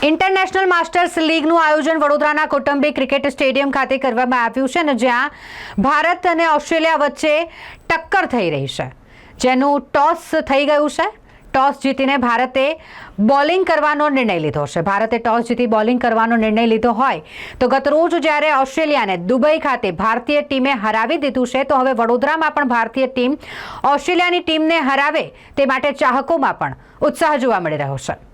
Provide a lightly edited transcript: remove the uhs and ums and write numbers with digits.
International masters લીગનું આયોજન વડોદરાના કૌટુંબિક ક્રિકેટ સ્ટેડિયમ ખાતે કરવામાં આવ્યું છે અને જ્યાં ભારત અને ઓસ્ટ્રેલિયા વચ્ચે ટક્કર થઈ રહી છે, જેનું ટોસ થઈ ગયું છે। ટોસ જીતીને ભારતે બોલિંગ કરવાનો નિર્ણય લીધો છે। ભારતે ટોસ જીતી બોલિંગ કરવાનો નિર્ણય લીધો હોય તો ગતરોજ જ્યારે ઓસ્ટ્રેલિયાને દુબઈ ખાતે ભારતીય ટીમે હરાવી દીધું છે, તો હવે વડોદરામાં પણ ભારતીય ટીમ ઓસ્ટ્રેલિયાની ટીમને હરાવે તે માટે ચાહકોમાં પણ ઉત્સાહ જોવા મળી રહ્યો છે।